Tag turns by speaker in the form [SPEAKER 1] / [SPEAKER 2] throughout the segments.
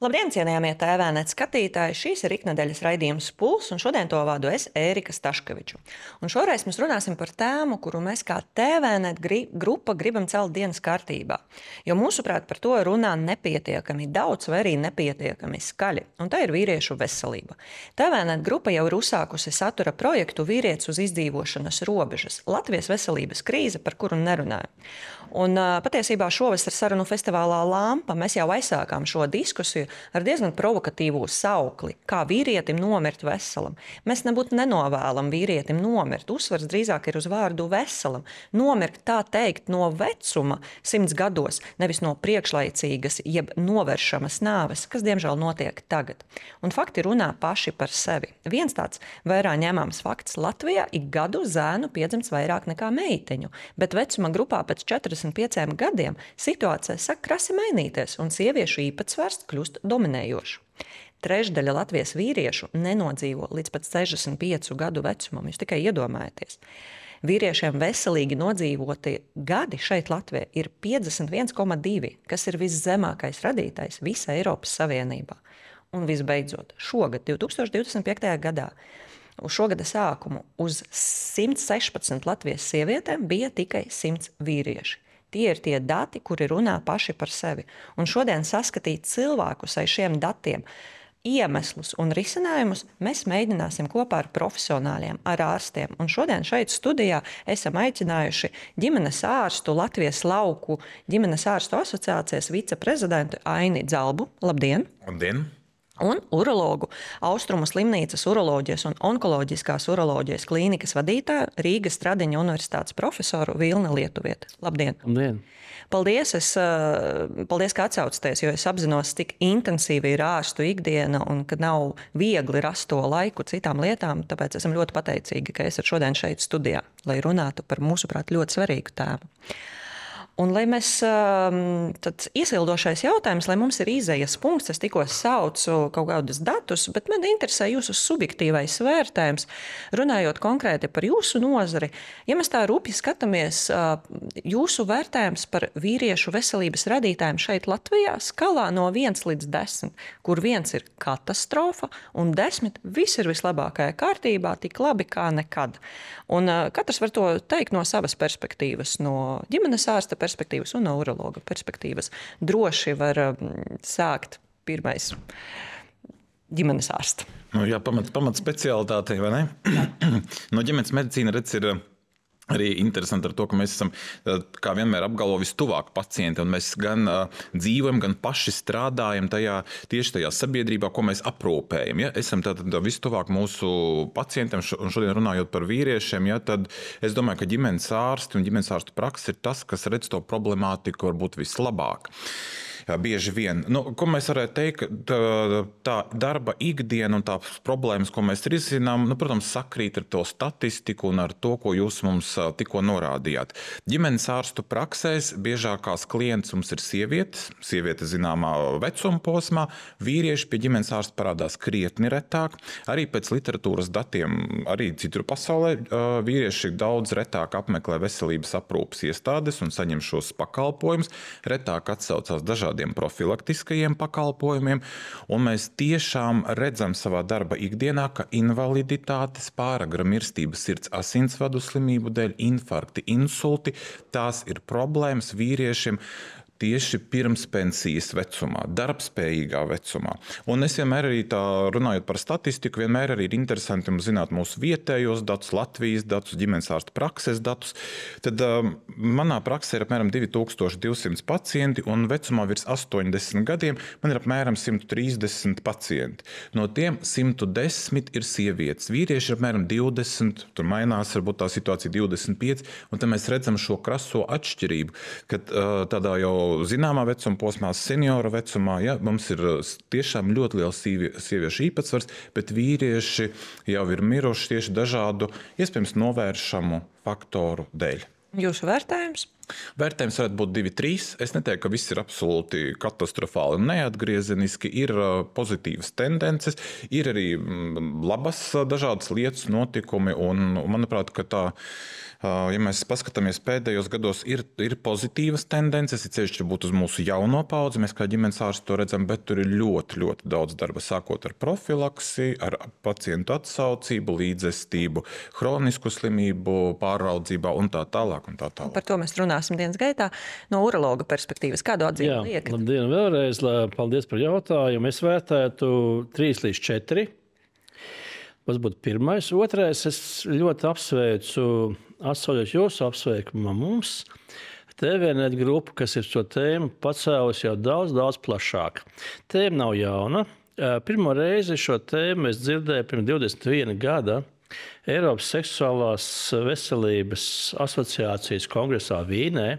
[SPEAKER 1] Labdien, cienījamie TVNet skatītāji! Šīs ir iknedēļas raidījums Pulss, un šodien to vadu es, Ērika Staškeviča. Un šoreiz mēs runāsim par tēmu, kuru mēs kā TVNet grupa gribam celt dienas kārtībā. Jo mūsuprāt par to runā nepietiekami daudz vai arī nepietiekami skaļi, un tā ir vīriešu veselība. TVNet grupa jau ir uzsākusi satura projektu Vīrietis uz izdzīvošanas robežas – Latvijas veselības krīze, par kuru nerunāju. Un patiesībā šovasar sarunu festivālā Lampa mēs jau aizsākām šo diskusiju ar diezgan provokatīvu saukli, kā vīrietim nomirt veselam. Mēs nebūtu nenovēlam vīrietim nomirt. Uzsvars drīzāk ir uz vārdu veselam. Nomirt tā teikt no vecuma 100 gados, nevis no priekšlaicīgas jeb novēršamas nāves, kas diemžēl notiek tagad. Un fakti runā paši par sevi. Viens tāds vērā ņemams fakts: Latvijā ik gadu zēnu piedzimst vairāk nekā meiteņu, bet vecuma grupā pēc 45 gadiem situācija sāk krasi mainīties un sieviešu īpatsvars kļūst dominējošs. Trešdaļa Latvijas vīriešu nenodzīvo līdz pat 65 gadu vecumam, jūs tikai iedomājieties. Vīriešiem veselīgi nodzīvoti gadi šeit Latvijā ir 51,2, kas ir viszemākais radītājs visā Eiropas Savienībā. Un visbeidzot, šogad, 2025. gadā, uz šo gada sākumu uz 116 Latvijas sievietēm bija tikai 100 vīrieši. Tie ir tie dati, kuri runā paši par sevi. Un šodien saskatīt cilvēkus aiz šiem datiem, iemeslus un risinājumus mēs mēģināsim kopā ar profesionāļiem, ar ārstiem. Un šodien šeit studijā esam aicinājuši ģimenes ārstu Latvijas lauku ģimenes ārstu asociācijas viceprezidentu Aini Dzalbu. Labdien!
[SPEAKER 2] Labdien!
[SPEAKER 1] Un urologu Austrumu slimnīcas uroloģijas un onkoloģiskās uroloģijas klīnikas vadītāju Rīgas Stradiņa universitātes profesoru Vilni Lietuvieti. Labdien!
[SPEAKER 3] Labdien!
[SPEAKER 1] Paldies, ka atsaucaties, jo es apzinos, cik intensīvi ir ārstu ikdiena un ka nav viegli rast to laiku citām lietām, tāpēc esam ļoti pateicīgi, ka esat šodien šeit studijā, lai runātu par mūsuprāt ļoti svarīgu tēmu. Un lai mēs, tad iesildošais jautājums, lai mums ir izējas punkts, es tikko saucu kaut kādus datus, bet man interesē jūsu subjektīvais vērtējums, runājot konkrēti par jūsu nozari. Ja mēs tā rūpīgi skatāmies, jūsu vērtējums par vīriešu veselības radītājiem šeit Latvijā skalā no 1 līdz 10, kur 1 ir katastrofa un 10 viss ir vislabākajā kārtībā, tik labi kā nekad. Un katrs var to teikt no savas perspektīvas, no ģimenes ārsta perspektīvas un no urologa perspektīvas. Droši var sākt pirmais ģimenes ārsta.
[SPEAKER 2] Jā, pamat speciālitātei, vai ne? No ģimenes medicīna redz ir arī interesanti ar to, ka mēs esam, kā vienmēr apgalvo, vistuvāk pacienti, un mēs gan dzīvojam, gan paši strādājam tieši tajā sabiedrībā, ko mēs aprūpējam. Ja? Esam tātad vistuvāk mūsu pacientiem, un šodien runājot par vīriešiem, ja, tad es domāju, ka ģimenes ārsti un ģimenes ārstu praksa ir tas, kas redz to problemātiku varbūt vislabāk. Bieži vien. Ko mēs varētu teikt, tā darba ikdiena un tās problēmas, ko mēs risinām, protams, sakrīt ar to statistiku un ar to, ko jūs mums tikko norādījāt. Ģimenes ārstu praksēs biežākās klients mums ir sieviete zināmā vecuma posmā, vīrieši pie ģimenes ārsta parādās krietni retāk. Arī pēc literatūras datiem, arī citur pasaulē, vīrieši daudz retāk apmeklē veselības aprūpes iestādes un saņem šos pakalpojumus, retāk atsaucās dažādiem profilaktiskajiem pakalpojumiem, un mēs tiešām redzam savā darba ikdienā, ka invaliditātes, pāragra mirstība sirds asinsvadu slimību dēļ, infarkti, insulti, tās ir problēmas vīriešiem tieši pirms pensijas vecumā, darbspējīgā vecumā. Un es vienmēr arī tā runājot par statistiku, vienmēr arī ir interesanti zināt mūsu vietējos datus, Latvijas datus, ģimenes ārsta prakses datus. Tad manā praksē ir apmēram 2200 pacienti, un vecumā virs 80 gadiem man ir apmēram 130 pacienti. No tiem 110 ir sievietes, vīrieši ir apmēram 20, tur mainās varbūt tā situācija 25, un tad mēs redzam šo kraso atšķirību, kad tādā jau zināmā vecuma posmā, seniora vecumā, ja, mums ir tiešām ļoti liels sieviešu īpatsvars, bet vīrieši jau ir miruši tieši dažādu, iespējams, novēršamu faktoru dēļ.
[SPEAKER 1] Jūsu vērtējums?
[SPEAKER 2] Vērtējums varētu būt 2-3. Es neteiktu, ka viss ir absolūti katastrofāli un neatgriezeniski. Ir pozitīvas tendences, ir arī labas dažādas lietas, notikumi. Un, manuprāt, ka tā, ja mēs paskatāmies pēdējos gados, ir pozitīvas tendences, ir ceļš būt uz mūsu jauno paudzi. Mēs kā ģimenes ārsti to redzam, bet tur ir ļoti, ļoti daudz darba, sākot ar profilaksi, ar pacientu atsaucību, līdzestību, hronisku slimību pāraudzībā un tā tālāk.
[SPEAKER 1] Par to mēs runāsim dienas gaitā. No urologa perspektīvas, kādu atzīmi liekat?
[SPEAKER 3] Labdien vēlreiz, paldies par jautājumu. Es vērtētu 3-4. Tas būtu pirmais. Otrais, es ļoti apsveicu, atsauļot jūsu apsveikumu mums, TVNet grupu, kas ir šo tēmu pacēlusi jau daudz plašāk. Tēma nav jauna. Pirmo reizi šo tēmu es dzirdēju pirms 21 gada Eiropas seksuālās veselības asociācijas kongresā Vīnē,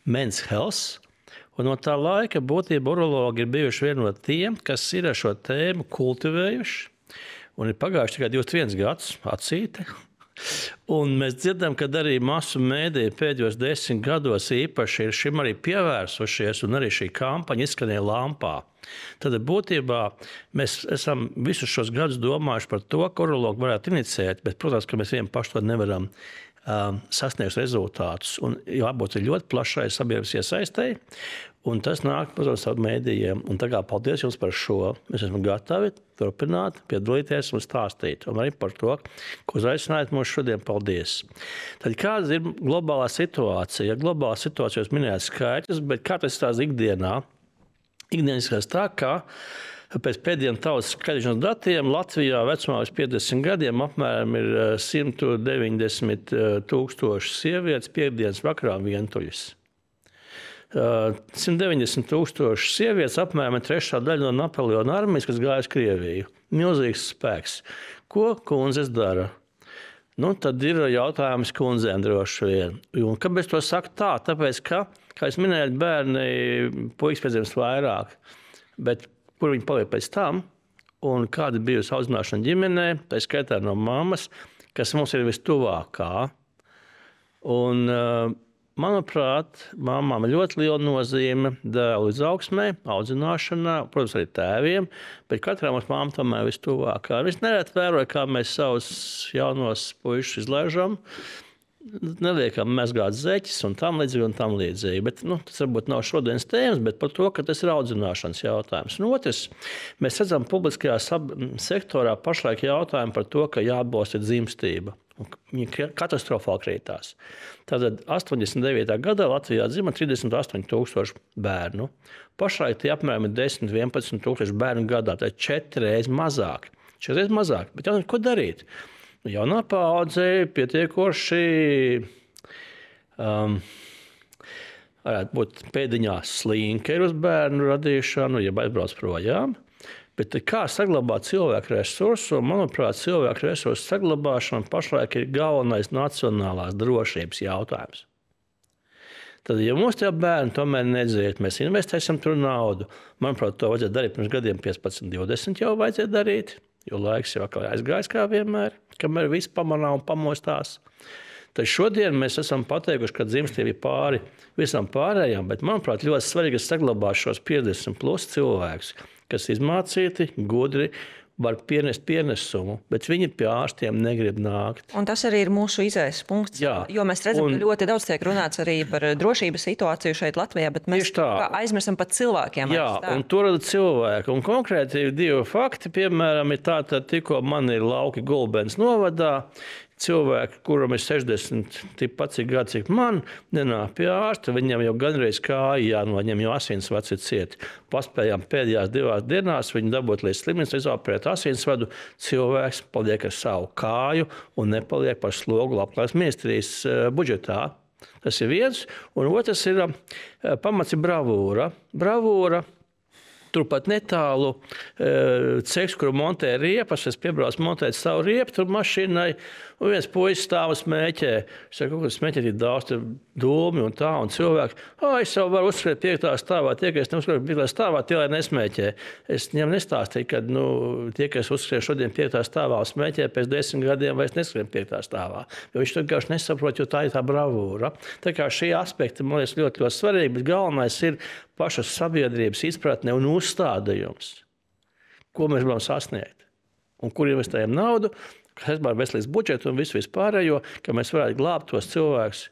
[SPEAKER 3] Men's Health. Un no tā laika būtībā urologi ir bijuši vieni no tiem, kas ir šo tēmu kultivējuši. Un ir pagājuši tikai 21 gads acīti. Un mēs dzirdam, ka arī masu mēdīji pēdējos 10 gados īpaši ir šim arī pievērsušies, un arī šī kampaņa izskanēja lampā. Tad būtībā mēs esam visus šos gadus domājuši par to, ka urologi varētu inicēt, bet, protams, ka mēs vien paši to nevaram sasniegt rezultātus. Un jābūt ļoti plašai sabiedrības iesaistei, un tas nāk, protams, ar mēdījiem. Un tagad paldies jums par šo. Mēs esam gatavi turpināt, piedalīties un stāstīt. Un arī par to, ko uzaicinājāt mums šodien. Paldies. Tad kāda ir globālā situācija? Globālā situācija jūs minējāt skaitļus, bet kā tas tās ikdienā? Ikdienas tā, ka pēc pēdējiem tautas skaļišanas datiem Latvijā vecumā uz 50 gadiem apmēram ir 190 000 sievietes piekdienas vakarā vientuļas. 190 000 sievietes, apmēram trešā daļa no Napoleona armijas, kas gāja uz Krieviju. Milzīgs spēks. Ko kundzes dara? Tad ir jautājums kundzēm droši vien. Un kāpēc to saku tā? Tāpēc, ka, kā es minēju, bērni puikas pēdējums vairāk, bet kur viņi paliek pēc tam, un kāda bijusi audzināšana ģimenē, tā skaitā no mammas, kas mums ir vistuvākā. Un, manuprāt, mamām ir ļoti liela nozīme dēlu izaugsmē, audzināšanā, protams, arī tēviem, bet katram mums mamma tomēr vistuvākā. Es nereti vēroju, kā mēs savus jaunos puišus izlaižam, neliekam mezgāt zeķis un tam līdzīgi. Bet, tas varbūt nav šodienas tēmas, bet par to, ka tas ir audzināšanas jautājums. Un otrs, mēs redzam publiskajā sektorā pašlaik jautājumu par to, ka jāatbalsta dzimstība. Viņa katastrofāli krītās. Tātad 89. gadā Latvijā dzima 38 000 bērnu. Pašlaik tie apmēram 10-11 000 bērnu gadā. Tā ir 4 reizes mazāk. 4 reizes mazāk. Bet ko darīt? Jaunā paudze pietiekoši varētu būt pēdiņās slinka ir uz bērnu radīšanu, ja aizbrauc projām. Bet kā saglabāt cilvēku resursu? Manuprāt, cilvēku resursu saglabāšana pašlaik ir galvenais nacionālās drošības jautājums. Tad, ja mums tie bērni tomēr nedzied, mēs investēsim tur naudu. Manuprāt, to vajadzētu darīt pirms gadiem 15, 20 jau vajadzētu darīt, jo laiks jau aizgājis kā vienmēr, kamēr viss pamanā un pamostās. Tad šodien mēs esam pateikuši, ka dzimstība ir pāri visam pārējām, bet, manuprāt, ļoti svarīgi saglabāt šos 50+ cilvēkus, kas izmācīti, gudri, var pienest pienesumu, bet viņi pie ārstiem negrib nākt.
[SPEAKER 1] Un tas arī ir mūsu izējas punkts, jo mēs redzam, ka ļoti daudz tiek runāts arī par drošības situāciju šeit Latvijā, bet mēs aizmirstam pat cilvēkiem.
[SPEAKER 3] Jā, un tur ir cilvēki. Un konkrēti ir 2 fakti, piemēram, ir tā, tikko man ir lauki Gulbens novadā, cilvēki, kuram ir 60, tikpat cik gadi, cik man, nenāk pie ārsta, viņam jau gandrīz kāja jānoņem, jo asinsvads ir cieti. Paspējām pēdējās 2 dienās viņi dabūt līdz slimnīcai, izoperēt asinsvadu, cilvēks paliek ar savu kāju un nepaliek par slogu Labklājības ministrijas budžetā. Tas ir viens, un otrs ir pamats ir bravūra. Bravūra turpat netālu ceks, kuru montē riepas. Es piebraucu montēt savu riepu tur mašīnai, un viens puisis stāv un smēķē. Es saku, ka smēķē ir daudz dūmi un tā, un cilvēki, es jau varu uzskriet 5. stāvā, tie, ka es neuzskriet 5. stāvā, tie, lai nesmēķē. Es viņam nestāstīju, ka tie, kas uzskrien šodien 5. stāvā un smēķē, pēc 10 gadiem vairs neskrien 5. stāvā. Jo viņš vienkārši nesaprot, jo tā ir tā bravūra. Tā kā šie aspekti, man liekas, ļoti, ļoti svarīgi, bet galvenais ir pašas sabiedrības izpratne un uzstādījums, ko mēs gribam sasniegt un kur investējam naudu, kas saistībā ar veselības budžetu un visu vispārējo, ka mēs varētu glābt tos cilvēkus,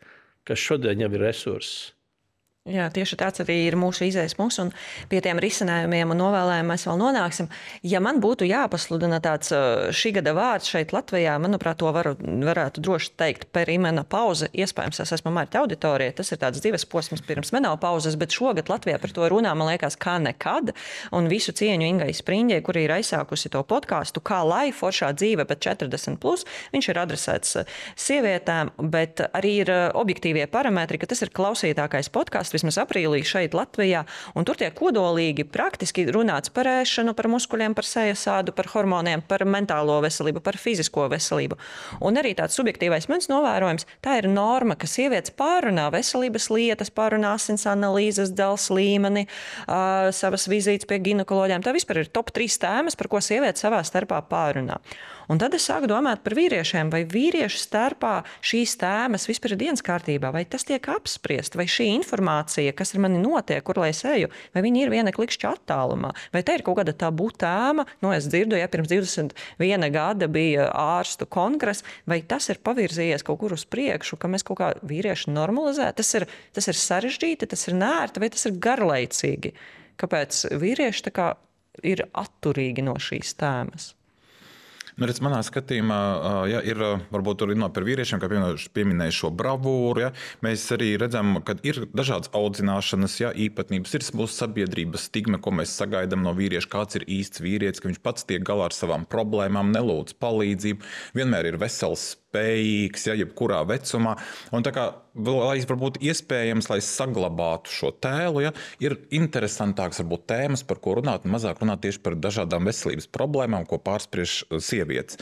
[SPEAKER 3] kas šodien jau ir resursi.
[SPEAKER 1] Jā, tieši tāds arī ir mūsu izējas punkts, un pie tiem risinājumiem un novēlējumiem mēs vēl nonāksim. Ja man būtu jāpasludina tāds šī gada vārds šeit Latvijā, manuprāt, to varētu droši teikt perimenopauze. Iespējams, es esmu Marta auditorija, tas ir tāds dzīves posms pirms menopauzes, bet šogad Latvijā par to runā, man liekas, kā nekad. Un visu cieņu Ingai Spriņģei, kuri ir aizsākusi to podkāstu, kā lai foršā dzīve pēc 40+, viņš ir adresēts sievietēm, bet arī ir objektīvie parametri, ka tas ir klausītākais podkāsts vismaz aprīlī šeit Latvijā, un tur tiek kodolīgi praktiski runāts par ēšanu, par muskuļiem, par sejas ādu, par hormoniem, par mentālo veselību, par fizisko veselību. Un arī tāds subjektīvais mans novērojums, tā ir norma, ka sievietes pārunā veselības lietas, pārunā asins analīzes, dēls līmeni, savas vizītes pie ginekoloģiem. Tā vispār ir top 3 tēmas, par ko sievietes savā starpā pārunā. Un tad es sāku domāt par vīriešiem, vai vīriešu starpā šīs tēmas vispār ir dienas kārtībā, vai tas tiek apspriest, vai šī informācija, kas ar mani notiek, kur lai es eju, vai viņi ir viena klikšķa attālumā, vai te ir kaut kāda tabū tēma, es dzirdu, ja pirms 21 gada bija ārstu kongress, vai tas ir pavirzījies kaut kur uz priekšu, ka mēs kaut kā vīrieši normalizē, tas ir sarežģīti, tas ir nērti, vai tas ir garlaicīgi, kāpēc vīrieši tā kā ir atturīgi no šīs tēmas?
[SPEAKER 2] Redz, manā skatījumā, ir varbūt runāt par vīriešiem, kā pieminēju šo bravūru. Ja, mēs arī redzam, ka ir dažādas audzināšanas īpatnības, ir mūsu sabiedrības stigma, ko mēs sagaidām no vīrieša, kāds ir īsts vīrietis, ka viņš pats tiek galā ar savām problēmām, nelūdz palīdzību, vienmēr ir vesels, spējīgs, jebkurā vecumā. Un tā kā, lai varbūt iespējams, lai saglabātu šo tēlu, ir interesantāks varbūt tēmas, par ko runāt, un mazāk runāt tieši par dažādām veselības problēmām, ko pārspriež sievietes.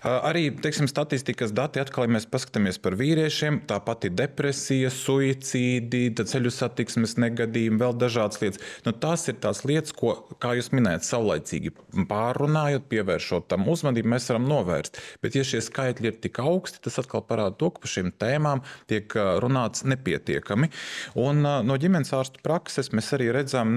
[SPEAKER 2] Arī, statistikas dati atkal, ja mēs paskatāmies par vīriešiem, tāpat ir depresija, suicīdi, ceļu satiksmes negadījumi, vēl dažādas lietas. Tās ir tās lietas, ko, kā jūs minējat, saulaicīgi pārrunājot, pievēršot tam uzmanību, mēs varam novērst. Bet ja šie skaitļi ir tik augsti, tas atkal parāda to, ka par šīm tēmām tiek runāts nepietiekami. Un no ģimenes ārstu prakses mēs arī redzam,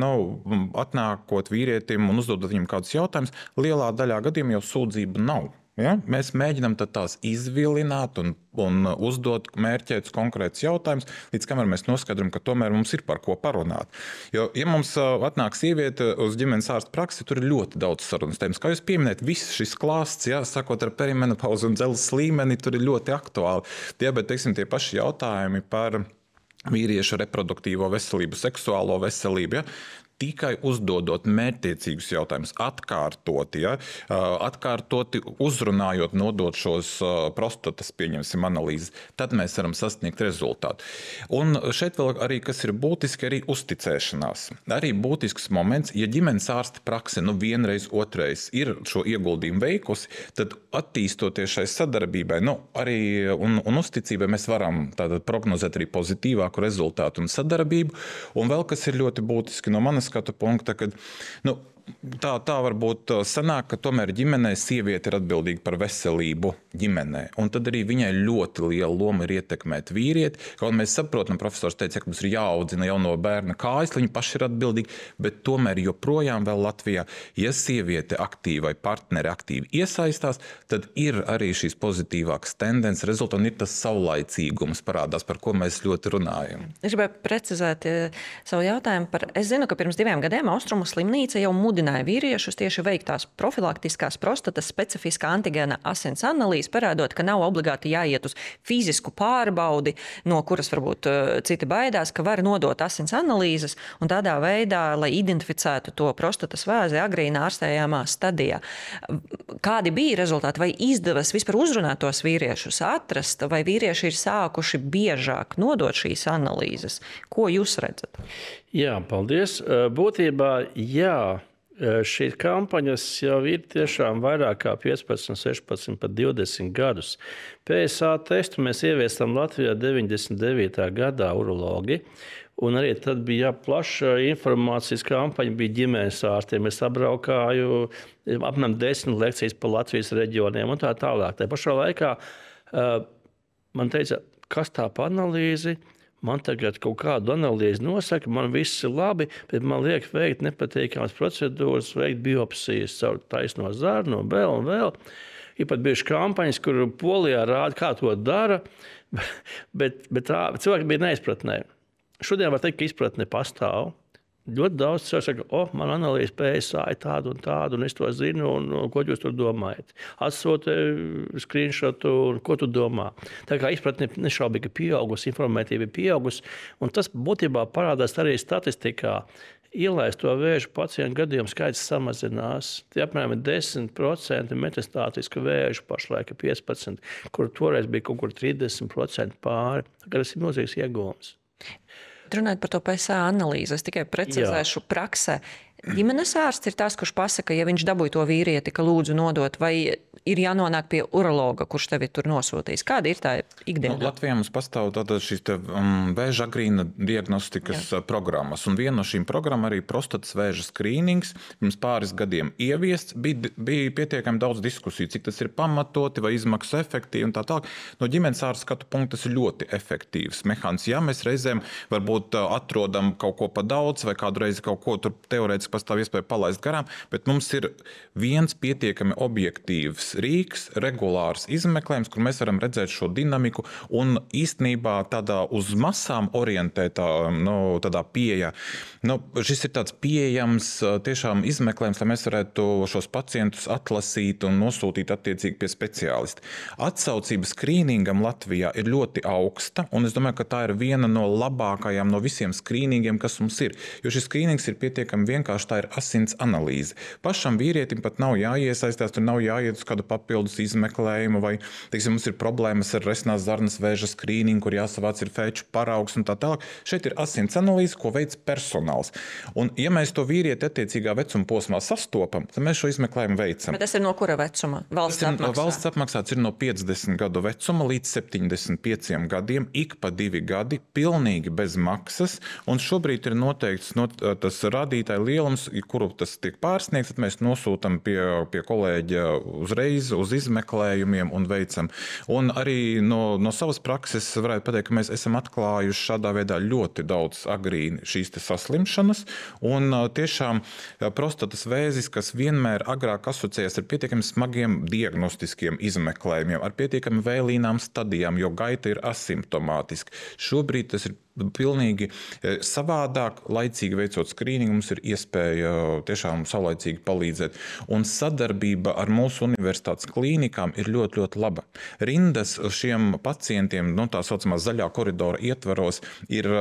[SPEAKER 2] atnākot vīrietim un uzdodot viņam kādus jautājumus, lielā daļā gadījumā jau sūdzību nav. Ja? Mēs mēģinām tās izvilināt un uzdot mērķētus konkrētus jautājumus, līdz kamēr mēs noskaidrojam, ka tomēr mums ir par ko parunāt. Jo, ja mums atnāk sieviete uz ģimenes ārsta praksi, tur ir ļoti daudz sarunas tēmas. Kā jūs pieminējat, viss šis klāsts, sakot ar perimenopauzu un dzelzs līmeni, tur ir ļoti aktuāli. Bet, tie paši jautājumi par vīriešu reproduktīvo veselību, seksuālo veselību, tikai uzdodot mērķtiecīgus jautājumus, atkārtoti uzrunājot, nodot šos prostatas, pieņemsim, analīzes, tad mēs varam sasniegt rezultātu. Un šeit vēl arī, kas ir būtiski, arī uzticēšanās. Arī būtisks moments, ja ģimenes ārsta prakse vienreiz, otrais ir šo ieguldījumu veikusi, tad attīstoties šai sadarbībai, arī un uzticībai mēs varam tātad prognozēt arī pozitīvāku rezultātu un sadarbību. Un vēl, kas ir ļoti būtiski no manas skatu punkta, kad tā varbūt sanāk, ka tomēr ģimenē sieviete ir atbildīga par veselību ģimenē. Un tad arī viņai ļoti liela loma ir ietekmēt vīrieti. Kaut mēs saprotam, profesors teica, ka mums ir jāaudzina jau no bērna kājas, lai viņi paši ir atbildīgi, bet tomēr joprojām vēl Latvijā, ja sieviete aktīvi vai partneri aktīvi iesaistās, tad ir arī šīs pozitīvākas tendences, rezultāti un ir tas saulaicīgums parādās, par ko mēs ļoti runājam.
[SPEAKER 1] Es gribēju precizēt savu jautājumu par, es zinu, ka pirms 2 gadiem Austrumu slimnīca jau mudināja vīriešus tieši veikt tās profilaktiskās prostatas specifiskā antigēna asins analīzes, parādot, ka nav obligāti jāiet uz fizisku pārbaudi, no kuras varbūt citi baidās, ka var nodot asins analīzes un tādā veidā, lai identificētu to prostatas vēzi agrīnā ārstējamā stadijā. Kādi bija rezultāti? Vai izdevās vispār uzrunāt tos vīriešus, atrast, vai vīrieši ir sākuši biežāk nodot šīs analīzes? Ko jūs redzat?
[SPEAKER 3] Jā, paldies. Būtībā, jā, šīs kampaņas jau ir tiešām vairāk kā 15, 16, pat 20 gadus. PSA testu mēs ieviesam Latvijā 99. gadā urologi. Un arī tad bija plaša informācijas kampaņa, bija ģimenes ārstiem. Es apbraukāju apmēram 10 lekcijas pa Latvijas reģioniem un tā tālāk. Tā pašā laikā man teica, kas tā pa analīzi? Man tagad kaut kādu analīzi nosaka, man viss ir labi, bet man liek veikt nepatīkamas procedūras, veikt biopsijas caur taisno zarnu un vēl. Ir pat bijuši kampaņas, kur Polijā rāda, kā to dara, bet cilvēki bija neizpratnē. Šodien var teikt, ka izpratne pastāv. Ļoti daudz cilvēku saka, man analīze PSA ir tāda un tāda, un es to zinu, un ko jūs tur domājat. Atsūti screenshotu, un ko tu domā. Tā kā izpratne nešaubīgi pieaugusi, informētība ir pieaugusi, un tas būtībā parādās arī statistikā. Ielaisto vēža pacientu gadījumu skaits samazinās. Tie apmēram 10% metastātisku vēžu, pašlaik 15%, kur toreiz bija kaut kur 30% pāri. Tas ir milzīgs iegūms.
[SPEAKER 1] Runājot par to PSA analīzi, es tikai precizēšu praksē. Ģimenes ārsts ir tas, kurš pasaka, ja viņš dabūja to vīrieti, ka lūdzu nodot, vai ir jānonāk pie urologa, kurš tevi tur nosūtīs? Kāda ir tā ikdiena?
[SPEAKER 2] Latvijā mums pastāv šīs vēža agrīna diagnostikas programmas, un viena no šīm programmām arī prostatas vēža skrīnings. Pirms pāris gadiem ieviests, bija pietiekami daudz diskusiju, cik tas ir pamatoti vai izmaksu efektīvi un tā tālāk. No ģimenes ārsta skatu punkta tas ir ļoti efektīvs mehānisms. Jā, mēs reizēm varbūt atrodam kaut ko pa daudz vai kādu reizi kaut ko tur teorētiski pastāv iespēja palaist garām, bet mums ir viens pietiekami objektīvs rīks, regulārs izmeklējums, kur mēs varam redzēt šo dinamiku un īstenībā tādā uz masām orientētā tādā pieejā. Šis ir tāds pieejams tiešām izmeklējums, lai mēs varētu šos pacientus atlasīt un nosūtīt attiecīgi pie speciālista. Atsaucība skrīningam Latvijā ir ļoti augsta, un es domāju, ka tā ir viena no labākajām no visiem skrīningiem, kas mums ir. Jo šis skrīnings ir pietiekami vienkārši, tā ir asins analīze. Pašam vīrietim pat nav jāiesaistās, tur nav jāiet uz kādu papildus izmeklējumu, vai, teiksim, mums ir problēmas ar resnās zarnas vēža skrīningu, kur jāsavāc ir feču paraugs un tā tālāk. Šeit ir asins analīze, ko veids personāls. Un, ja mēs to vīrieti attiecīgā vecuma posmā sastopam, tad mēs šo izmeklējumu veicam.
[SPEAKER 1] Bet tas ir no kura vecuma?
[SPEAKER 2] Valsts apmaksāts ir no 50 gadu vecuma līdz 75 gadiem, ik pa 2 gadi, pilnīgi bez maksas, un šobrīd ir noteikts tas rādītāju lielums, kuru tas tiek pārsniegts, tad mēs nosūtam pie kolēģa uzreiz uz izmeklējumiem un veicam. Un arī no savas prakses varētu pateikt, ka mēs esam atklājuši šādā veidā ļoti daudz agrīni šīs saslimšanas, un tiešām prostatas vēzis, kas vienmēr agrāk asociējas ar pietiekami smagiem diagnostiskiem izmeklējumiem, ar pietiekami vēlīnām stadijām, jo gaita ir asimptomātiska. Šobrīd tas ir pilnīgi savādāk, laicīgi veicot skrīningu, mums ir iespēja tiešām saulaicīgi palīdzēt. Un sadarbība ar mūsu universitātes klīnikām ir ļoti, ļoti laba. Rindas šiem pacientiem, tā saucamā zaļā koridora ietvaros, ir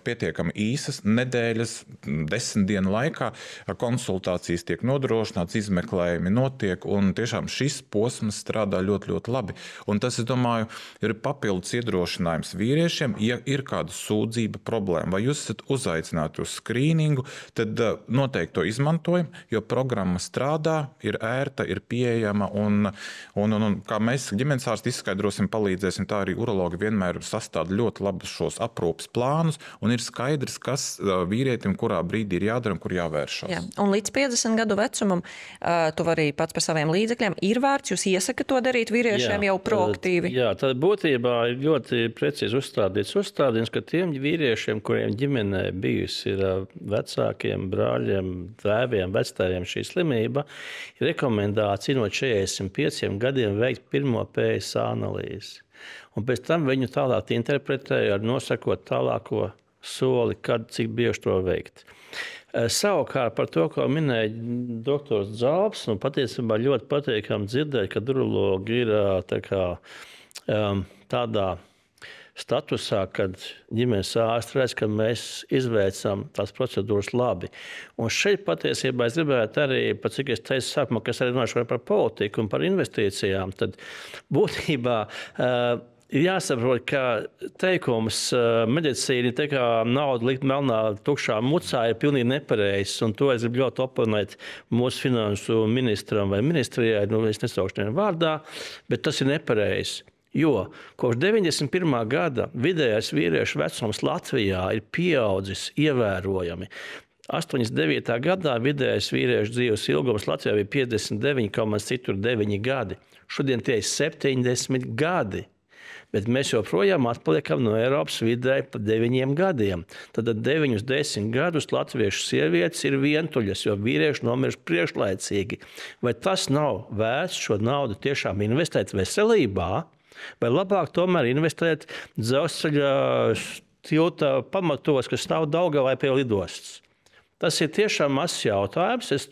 [SPEAKER 2] pietiekami īsas, nedēļas, 10 dienu laikā konsultācijas tiek nodrošināts, izmeklējumi notiek, un tiešām šis posms strādā ļoti, ļoti labi. Un tas, es domāju, ir papildus iedrošinājums vīriešiem, ja ir kāda sūdzība, problēma, vai jūs esat uzaicināti uz skrīningu, tad noteikti to izmantojam, jo programma strādā, ir ērta, ir pieejama, un kā mēs ģimenes ārsti izskaidrosim, palīdzēsim, tā arī urologi vienmēr sastāda ļoti labus šos aprūpes plānus, un ir skaidrs, kas vīrietim kurā brīdī ir jādara un kur jāvēršas.
[SPEAKER 1] Jā. Un līdz 50 gadu vecumam tu vari pats par saviem līdzekļiem ir vērts, jūs iesaka to darīt vīriešiem jau proaktīvi?
[SPEAKER 3] Jā, tad būtībā ir ļoti precīzi uzstādījums, ka tiem vīriešiem, kuriem ģimenē bijusi ir vecākiem, brāļiem, tēviem, vectēviem šī slimība, ir rekomendācija no 45 gadiem veikt pirmo PSA analīzi. Un pēc tam viņu tālāk interpretēja ar nosakot tālāko soli, kad, cik bieži to veikt. Savukārt par to, ko minēja doktors Zalps, patiesībā ļoti patīkami dzirdēt, ka urologi ir tādā statusā, kad ģimenes ārsts redz, ka mēs izveicam tās procedūras labi. Un šeit patiesībā es gribētu arī, pat cik es teicu sākumā, kas arī runāšu par politiku un par investīcijām, tad būtībā ir jāsaprot, ka teikums medicīna tā kā naudu likt melnā tukšā mucā ir pilnīgi nepareizs, un to es gribu ļoti oponēt mūsu finansu ministram vai ministrijai, es nesaukšu nevienu vārdā, bet tas ir nepareizs. Jo kopš 91. gada vidējais vīriešu vecums Latvijā ir pieaudzis ievērojami. 89. gadā vidējais vīriešu dzīves ilgums Latvijā bija 59,9 gadi. Šodien tie ir 70 gadi. Bet mēs joprojām atpaliekam no Eiropas vidēji pa 9 gadiem. Tad 9-10 gadus latviešu sievietes ir vientuļas, jo vīrieši nomirst priekšlaicīgi. Vai tas nav vērts šo naudu tiešām investēt veselībā, vai labāk tomēr investēt dzelzceļa tilta pamatos, kas nav Daugavai pie lidostas? Tas ir tiešām mazs jautājums. Es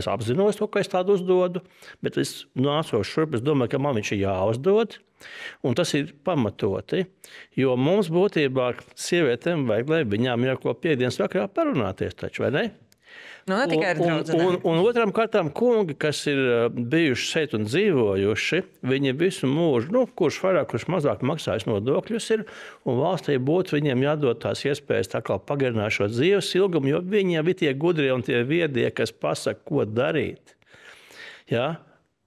[SPEAKER 3] apzinos to, ka es tādu uzdodu, bet es nācu šurp, es domāju, ka man viņš ir jāuzdod. Un tas ir pamatoti, jo mums būtībā sievietēm vajag, lai viņām ir ko piekdienas vakarā parunāties taču, vai ne?
[SPEAKER 1] Nu, ne tikai ar draudzenēm.
[SPEAKER 3] Un otram kārtām kungi, kas ir bijuši šeit un dzīvojuši, viņi visu mūžu, kurš vairāk, kurš mazāk maksājas nodokļus ir, un valstī būtu viņiem jādod tās iespējas tā kā pagarināt šo dzīves ilgumu, jo viņi jau ir tie gudrie un tie viedie, kas pasaka, ko darīt. Ja?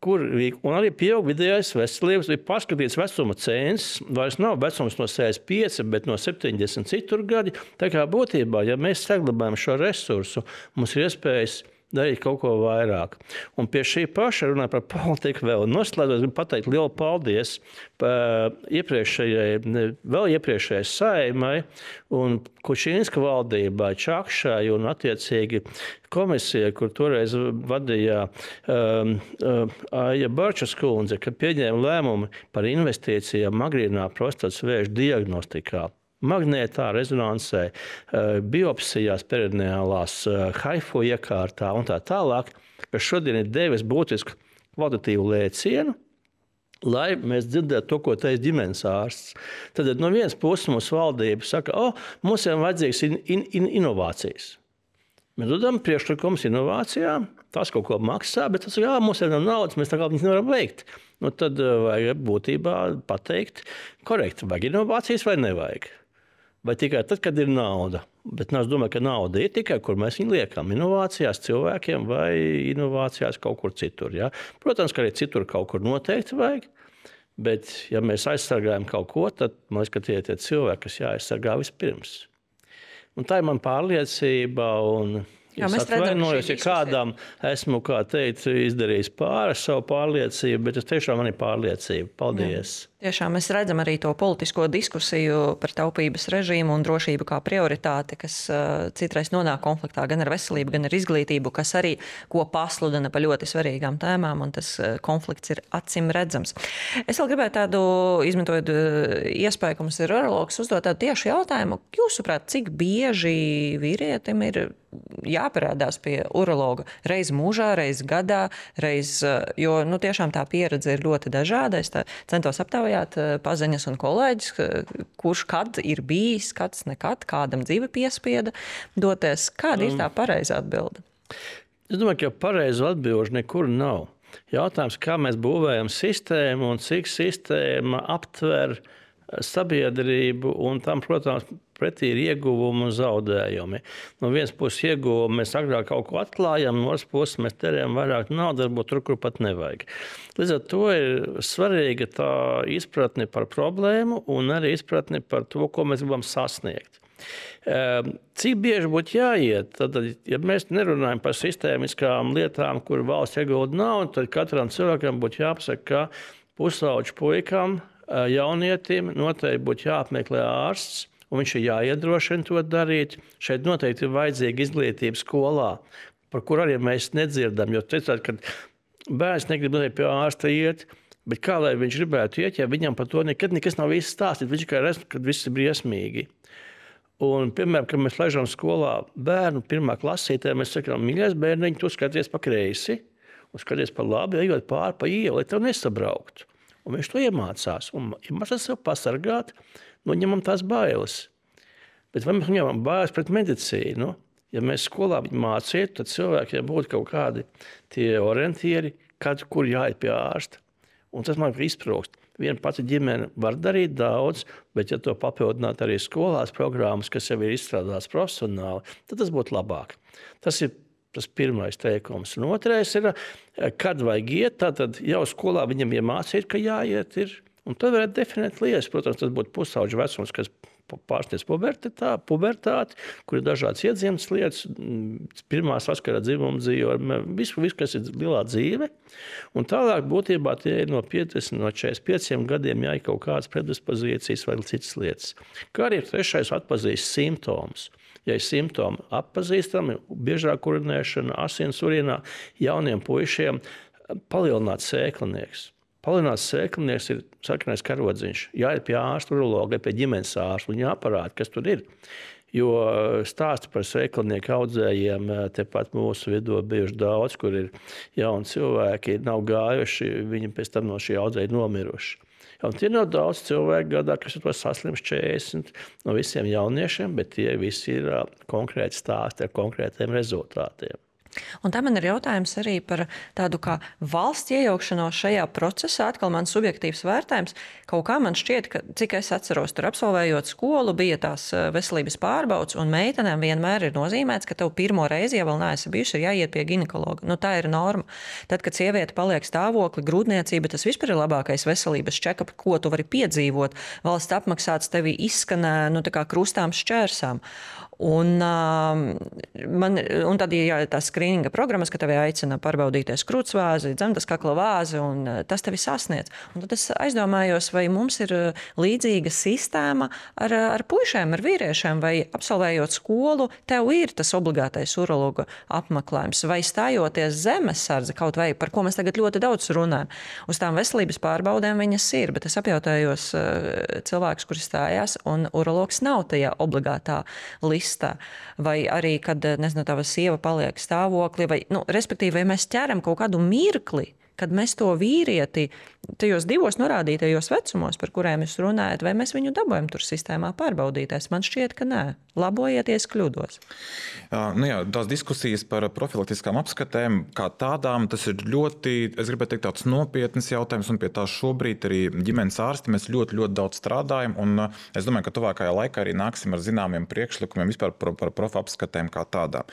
[SPEAKER 3] Un arī pieaug vidējais veselības, ir paskatīts vecuma cenzus, vairs nav vecums no 65, bet no 70 citur gadi. Tā kā būtībā, ja mēs saglabājam šo resursu, mums ir iespējas darīt kaut ko vairāk. Un pie šī paša runāja par politiku vēl noslēdzot, gribu pateikt lielu paldies iepriekšējai Saeimai un Kučīnska valdībai, Čakšai un attiecīgi komisija, kur toreiz vadīja Aija Barčas kundze, ka pieņēma lēmumu par investīcijām agrīnā prostatas vēža diagnostikā. Magnētā rezonansē, biopsijās perineālās, HIFO iekārtā un tā tālāk, kas šodien ir devis būtisku kvalitatīvu lēcienu, lai mēs dzirdētu to, ko teica ģimenes ārsts. Tad no vienas puses mums valdība saka, mums ir vajadzīgas inovācijas. Mēs dodam priekšlikumus inovācijām, tas kaut ko maksā, bet tas mums ir naudas, mēs tā kā viņas nevaram veikt. Nu, tad vajag būtībā pateikt korekti, vajag inovācijas vai nevajag. Vai tikai tad, kad ir nauda. Bet es domāju, ka nauda ir tikai, kur mēs viņu liekam. Inovācijās cilvēkiem vai inovācijās kaut kur citur. Ja? Protams, ka arī citur kaut kur noteikti vajag. Bet, ja mēs aizsargājam kaut ko, tad man liekas, ka tie ir tie cilvēki, kas jāaizsargā vispirms. Un tā ir man pārliecība. Es atvainojos, ja kādam esmu, kā teikt, izdarījis pāri savu pārliecību, bet tiešām man ir pārliecība. Paldies! Jā.
[SPEAKER 1] Tiešām mēs redzam arī to politisko diskusiju par taupības režīmu un drošību kā prioritāti, kas citreiz nonāk konfliktā gan ar veselību, gan ar izglītību, kas arī ko pasludina pa ļoti svarīgām tēmām, un tas konflikts ir acim redzams. Es vēl gribēju tādu, izmantojot iespēju, ka mums ir urologs, uzdot tādu tiešu jautājumu. Jūsuprāt, cik bieži vīrietim ir jāparādās pie urologa? Reiz mūžā, reiz gadā, jo tiešām tā pieredze ir ļoti dažāda. Es centos aptaujāt paziņas un kolēģis, kurš kad ir bijis, kāds nekad, kādam dzīve piespieda doties. Kāda ir tā pareizā atbilde?
[SPEAKER 3] Es domāju, ka pareizu atbilžu nekur nav. Jautājums, kā mēs būvējam sistēmu un cik sistēma aptver sabiedrību, un tam, protams, pretī ir ieguvumi un zaudējumi. No vienas puses ieguvumi mēs agrāk kaut ko atklājam, no otras puses mēs terējam vairāk naudu, varbūt tur, kur pat nevajag. Līdz ar to ir svarīga tā izpratne par problēmu un arī izpratne par to, ko mēs gribam sasniegt. Cik bieži būtu jāiet? Tad, ja mēs nerunājam par sistēmiskām lietām, kur valsts iegulda naudu, tad katram cilvēkam būtu jāpasaka, ka pusauģu puikam, jaunietim noteikti būtu jāapmeklē ārsts, un viņš ir jāiedrošina to darīt. Šeit noteikti ir vajadzīga izglītība skolā, par kur arī mēs nedzirdam, jo teicāt, ka bērns negrib pie ārsta iet, bet kā lai viņš gribētu iet, ja viņam par to nekad nekas nav viss stāstīt, viņš kā redz, ka viss ir briesmīgi. Un, piemēram, kad mēs laižam skolā bērnu pirmā klasītē, mēs sakām, mīļais bērniņ, tu skaties pa kreisi un skaties pa labi, ejot pāri pa ielu, lai tev nesabrauktu. Un viņš to iemācās. Un iemācās sev pasargāt, ņemam tās bailes. Bet vai mēs ņemam bailes pret medicīnu? Ja mēs skolā viņu mācītu, tad cilvēkiem būtu kaut kādi tie orientieri, kur jāiet pie ārsta. Un tas man izprūkst. Viena pati ģimene var darīt daudz, bet ja to papildināt arī skolās programmas, kas jau ir izstrādāts profesionāli, tad tas būtu labāk. Tas ir tas pirmais teikums. Un otrais ir, kad vajag iet, tad jau skolā viņam iemācīt, ka jāiet ir. Un tad varētu definēt lietas. Protams, tas būtu pusauģu vecums, kas pārsniedz pubertāti, kur ir dažādas iedzimtas lietas, pirmā saskara dzimuma dzīve, visu, kas ir lielā dzīve. Un tālāk būtībā tie ir no 50, no 45 gadiem jāir kaut kādas predispozīcijas vai citas lietas. Kā arī trešais atpazīst simptomus. Ja ir simptomi atpazīstami, biežāk urinēšana, asins urinā, jauniem puišiem palielināt sēklinieks. Palielināts sēklinieks ir sarkanais karodziņš. Jāiet pie ārsta, urologa, pie ģimenes ārsta un jāparāda, kas tur ir. Jo stāsti par sēklinieku audzējiem tepat mūsu vidū bijuši daudz, kur ir jauni cilvēki, nav gājuši, viņi pēc tam no šī audzēja nomiruši. Un tie nav daudz cilvēku gadā, kas ir to saslims 40 no visiem jauniešiem, bet tie visi ir konkrēti stāsti ar konkrētiem rezultātiem.
[SPEAKER 1] Un tā man ir jautājums arī par tādu kā valsts iejaukšanos šajā procesā. Atkal man subjektīvs vērtējums. Kaut kā man šķiet, ka, cik es atceros, tur absolvējot skolu, bija tās veselības pārbaudes, un meitenēm vienmēr ir nozīmēts, ka tev pirmo reizi, ja vēl neesi bijuši, ir jāiet pie ginekologa. Tā ir norma. Tad, kad sieviete paliek stāvokli, grūtniecība, tas vispār ir labākais veselības check-up, ko tu vari piedzīvot. Valsts apmaksāts tevi izskanē, tā kā krustām šķērsām. Un tad ir tās skrīninga programmas, ka tevi aicina pārbaudīties krūtsvāzi, dzemdas kakla vāzi, un tas tevi sasniedz. Un tad es aizdomājos, vai mums ir līdzīga sistēma ar puišiem, ar vīriešiem, vai absolvējot skolu, tev ir tas obligātais urologa apmeklējums, vai stājoties zemesardze, kaut vai par ko mēs tagad ļoti daudz runājam. Uz tām veselības pārbaudēm viņas ir, bet es apjautājos cilvēkus, kuri stājās, un urologs nav tajā obligātā listā. Vai arī, kad, tava sieva paliek stāvoklī, vai, respektīvi, vai mēs ķeram kaut kādu mirkli, kad mēs to vīrieti tajos divos norādītajos vecumos, par kuriem jūs runājat, vai mēs viņu dabojam tur sistēmā pārbaudīties? Man šķiet, ka nē. Labojieties, kļūdos.
[SPEAKER 2] Tās diskusijas par profilaktiskām apskatēm kā tādām, tas ir ļoti, es gribētu teikt, tāds nopietns jautājums, un pie tā šobrīd arī ģimenes ārsti mēs ļoti, ļoti daudz strādājam, un es domāju, ka tuvākajā laikā arī nāksim ar zināmiem priekšlikumiem vispār par profi apskatēm kā tādām.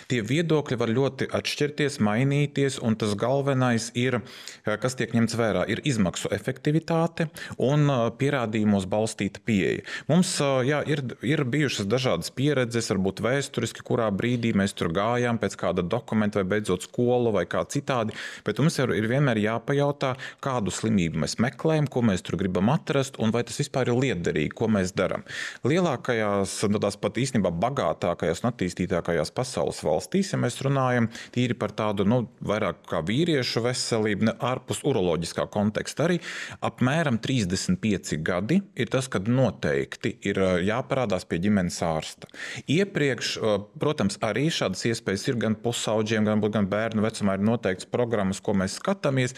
[SPEAKER 2] Tie viedokļi var ļoti atšķirties, mainīties, un tas galvenais ir, kas tiek ņemts vērā, ir izmaksu efektivitāte un pierādījumos balstīta pieeja. Mums ir bijušas dažādas pieredzes, varbūt vēsturiski, kurā brīdī mēs tur gājām pēc kāda dokumenta vai beidzot skolu vai kā citādi, bet mums ir vienmēr jāpajautā, kādu slimību mēs meklējam, ko mēs tur gribam atrast un vai tas vispār ir lietderīgi, ko mēs darām. Lielākajās, tās pat īstenībā bagātākajās un attīstītākajās pasaules valstīs, ja mēs runājam tīri par tādu, vairāk kā vīriešu veselību, ārpus uroloģiskā konteksta arī, apmēram 35 gadi ir tas, kad noteikti ir jāparādās pie ģimenes ārsta. Iepriekš, protams, arī šādas iespējas ir gan pusauģiem, gan bērnu vecumā ir noteikts programmas, ko mēs skatāmies,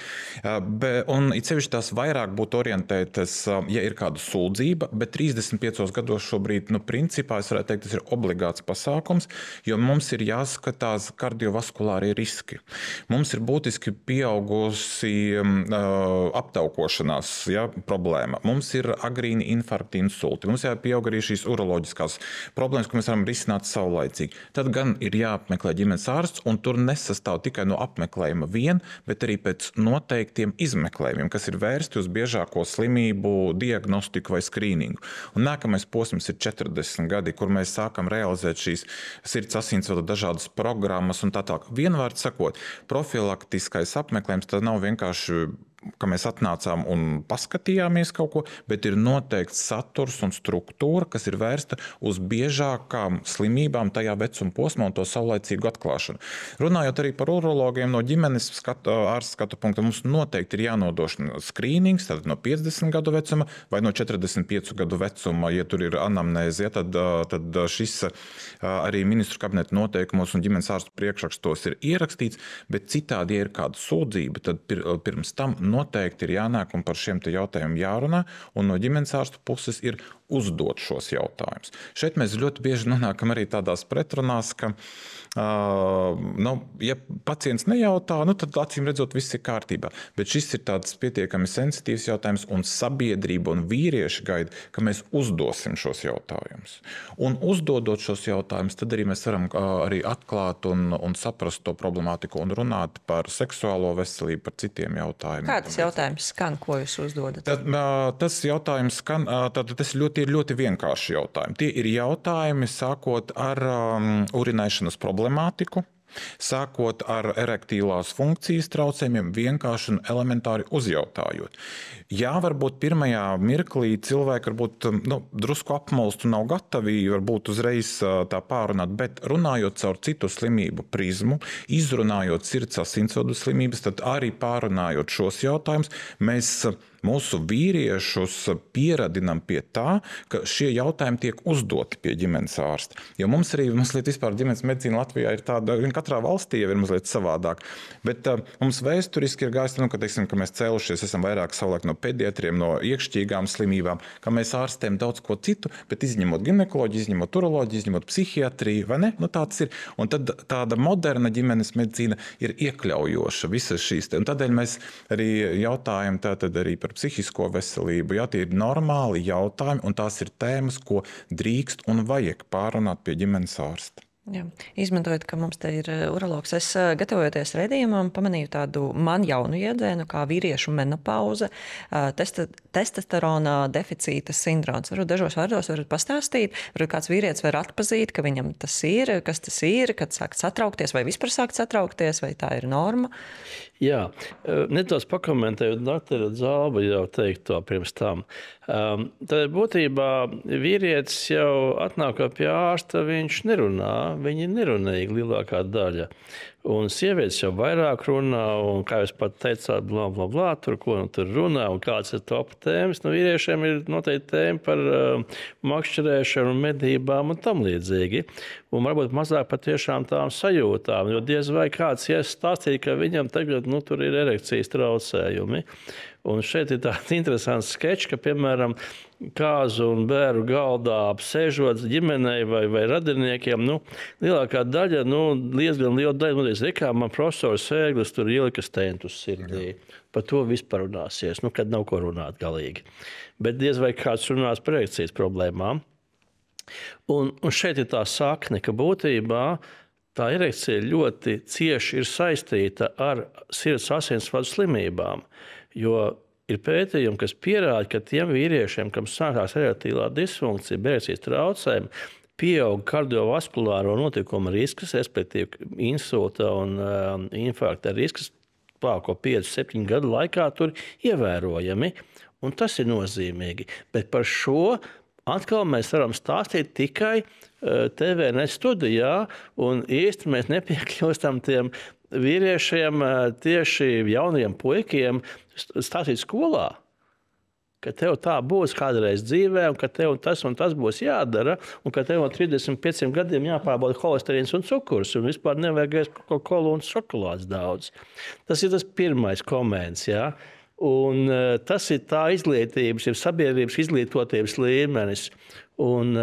[SPEAKER 2] un it sevišķi tās vairāk būtu orientētas, ja ir kāda sūdzība, bet 35 gados šobrīd, principā, es varētu teikt, tas ir obligāts pasākums, jo mums ir jāskatās kardiovaskulārie riski. Mums ir būtiski pieaugusi aptaukošanās problēma. Mums ir agrīni infarkti, insulti. Mums jāpieaug arī šīs uroloģiskās problēmas, ko mēs varam risināt saulaicīgi. Tad gan ir jāapmeklē ģimenes ārsts, un tur nesastāv tikai no apmeklējuma vien, bet arī pēc noteiktiem izmeklējumiem, kas ir vērsti uz biežāko slimību, diagnostiku vai skrīningu. Un nākamais posms ir 40 gadi, kur mēs sākam realizēt šīs sirds asinsvadu dažādas programmas un tā tālāk. Vienvārds sakot, profilaktiskais apmeklējums tas nav vienkārši ka mēs atnācām un paskatījāmies kaut ko, bet ir noteikts saturs un struktūra, kas ir vērsta uz biežākām slimībām tajā vecuma posmā un to saulaicīgu atklāšanu. Runājot arī par urologiem no ģimenes ārsta skatu punkta, mums noteikti ir jānodrošina skrīnings, tad no 50 gadu vecuma vai no 45 gadu vecuma, ja tur ir anamnēze, tad šis arī ministru kabineta noteikumos un ģimenes ārstu priekšrakstos ir ierakstīts, bet citādi, ja ir kāda sūdzība, tad pirms tam noteikti ir jānāk un par šiem te jautājumiem jārunā, un no ģimenes ārstu puses ir uzdot šos jautājumus. Šeit mēs ļoti bieži nonākam arī tādās pretrunās, ka, ja pacients nejautā, tad acīm redzot viss ir kārtībā. Bet šis ir tāds pietiekami sensitīvs jautājums, un sabiedrība un vīrieši gaida, ka mēs uzdosim šos jautājumus. Un uzdodot šos jautājumus, tad arī mēs varam arī atklāt un saprast to problemātiku un runāt par seksuālo veselību, par citiem jautājumiem.
[SPEAKER 1] Kā tas jautājums skan, ko jūs uzdodat?
[SPEAKER 2] Tas jautājums skan, tas ir ļoti vienkārši jautājumi. Tie ir jautājumi sākot ar urinēšanas problemātiku, sākot ar erektīlās funkcijas traucējumiem, vienkārši un elementāri uzjautājot. Jā, varbūt pirmajā mirklī cilvēki varbūt drusku apmalst un nav gatavi varbūt uzreiz tā pārunāt, bet runājot caur citu slimību prizmu, izrunājot sirds asinsvadu slimības, tad arī pārunājot šos jautājumus, mēs mūsu vīriešus pieradinam pie tā, ka šie jautājumi tiek uzdoti pie ģimenes ārsta. Jo mums arī mazliet vispār ģimenes medicīna Latvijā ir tāda, katrā valstī jau ir mazliet savādāk. Bet mums vēsturiski ir gājis, ka mēs cēlušies esam vairāk savulaik no pediatriem, no iekšķīgām slimībām, ka mēs ārstējam daudz ko citu, bet izņemot ginekoloģiju, izņemot uroloģiju, izņemot psihiatriju, vai ne? Tāds ir. Un tad tāda moderna ģimenes medicīna ir iekļaujoša visas šīs. Un tādēļ mēs arī jautājam tātad arī par psihisko veselību. Jā, tie ir normāli jautājumi, un tās ir tēmas, ko drīkst un vajag pārunāt pie ģimenes ārsta.
[SPEAKER 1] Jā. Izmantojot, ka mums te ir urologs, es gatavojoties raidījumam pamanīju tādu man jaunu jēdzienu, kā vīriešu menopauze, testosterona deficīta sindroms. Varbūt dažos vārdos varat pastāstīt, varbūt kāds vīrietis var atpazīt, ka viņam tas ir, kas tas ir, kad sākt satraukties, vai vispār sākt satraukties, vai tā ir norma?
[SPEAKER 3] Jā, nedaudz pakomentēju doktora Zalba jau teikto pirms tam. Tad būtībā vīrietis jau atnākot pie ārsta, viņš nerunā, viņi ir nerunīgi lielākā daļa. Un sievietes jau vairāk runā, un kā jūs pat teicāt, blā, blā, blā, tur ko tur runā, un kāds ir top tēmas. Vīriešiem ir noteikti tēma par makšķerēšanu, medībām un tam līdzīgi. Un varbūt mazāk patiešām tām sajūtām, jo diez vai kāds iestāstīja, ka viņam tagad tur ir erekcijas traucējumi. Un šeit ir tāds interesants skečs, ka, piemēram, kāzu un bēru galdā apsēžot ģimenei vai radiniekiem, lielākā daļa, diezgan liela daļa, kā man profesors Sēglis tur ielika stentus sirdī. Par to vispār runāsies, kad nav ko runāt galīgi. Bet diez vai kāds runās par erekcijas problēmām. Un šeit ir tā sakne, ka būtībā tā erekcija ļoti cieši ir saistīta ar sirds asinsvadu slimībām. Jo ir pētījumi, kas pierāda, ka tiem vīriešiem, kam sākās erektīlā disfunkcija, erekcijas traucējumi, pieaug kardiovaskulāro notikumu risks, respektīvi insulta un infarkta risks, ko 5-7 gadu laikā tur ievērojami. Un tas ir nozīmīgi. Bet par šo atkal mēs varam stāstīt tikai TVNet studijā, un īsti mēs nepiekļūstam tiem vīriešiem, tieši jauniem puikiem, stāstīt skolā, ka tev tā būs kādreiz dzīvē, un ka tev tas un tas būs jādara, un ka tev no 35 gadiem jāpārbauda holesterīns un cukurs, un vispār nevajag ēst Coca-Cola un šokolādes daudz. Tas ir tas pirmais koments, jā. Un tas ir tā izglītības, ir sabiedrības izglītotības līmenis. Un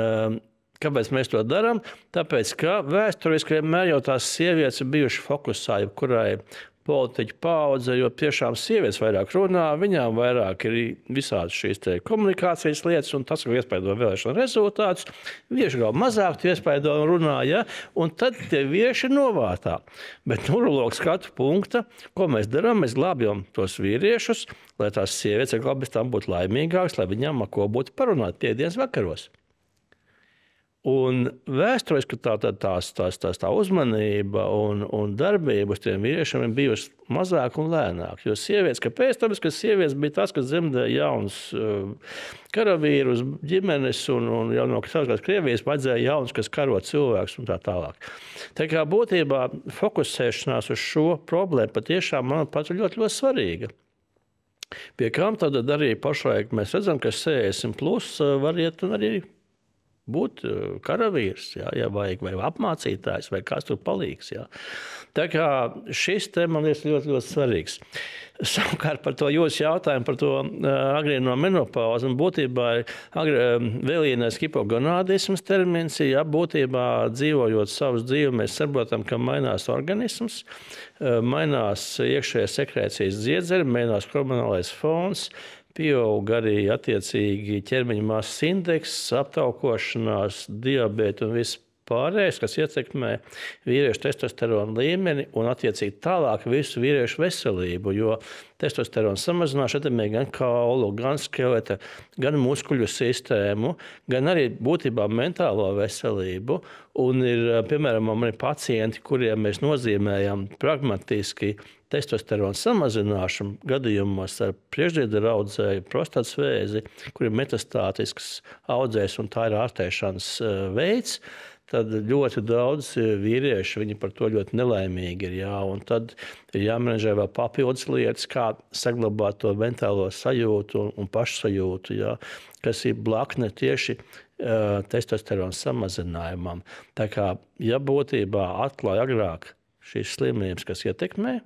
[SPEAKER 3] kāpēc mēs to darām? Tāpēc, ka vēsturiski vienmēr jau tās sievietes ir bijušas fokusā, kurai politiķu paudze, jo tiešām sievietes vairāk runā, viņām vairāk ir visādas šīs komunikācijas lietas, un tas, ko iespaido vēlēšanu rezultātus, vīrieši vēl mazāk iespaido un runā, ja? Un tad tie vīrieši ir novārtā. Bet urologs skatu punkta, ko mēs darām, mēs glābjam tos vīriešus, lai tās sievietes glābjas tam būtu laimīgākas, lai viņām ko būtu parunāt piekdienas vakaros. Un vēsturiski tā uzmanība un darbība uz tiem vīriešiem ir bijusi mazāk un lēnāk. Jo sievietes, kāpēc? Tāpēc, ka sievietes bija tas, kas dzemdēja jaunus karavīrus, ģimenes, un jau no Krievijas vajadzēja jaunus, kas karo cilvēkus un tā tālāk. Tā kā būtībā fokusēšanās uz šo problēmu patiešām, manuprāt, ir ļoti, ļoti svarīga. Pie kam tad arī pašlaik mēs redzam, ka 60 plus var iet un arī būt karavīrs, ja vajag, vai apmācītājs, vai kāds tur palīgs. Ja. Tā kā šis te man liekas ļoti, ļoti svarīgs. Savukārt par to jūsu jautājumu par to agrīno menopauzi, un būtībā vēlīnais hipogonādisms termins, ja būtībā dzīvojot savus dzīvi, mēs saprotam, ka mainās organisms, mainās iekšējās sekrēcijas dziedzeri, mainās hormonālais fons, pieaug arī attiecīgi ķermeņa masas indeks, aptaukošanās, diabēta un viss pārējais, kas ietekmē vīriešu testosterona līmeni un attiecīgi tālāk visu vīriešu veselību, jo testosterona samazināšana ietekmē gan kaulu, gan skeleta, gan muskuļu sistēmu, gan arī būtībā mentālo veselību. Un ir, piemēram, man ir pacienti, kuriem mēs nozīmējam pragmatiski testosterona samazināšanu gadījumos ar priekšdziedera audzēju prostātas vēzi, kur ir metastātisks audzējs un tā ir ārstēšanas veids, tad ļoti daudz vīrieši viņi par to ļoti nelaimīgi ir. Jā, un tad ir jāmenedžē vēl papildus lietas, kā saglabāt to mentālo sajūtu un pašsajūtu, jā, kas ir blakne tieši testosterona samazinājumam. Tā kā, ja būtībā atklāja agrāk šīs slimības, kas ietekmē,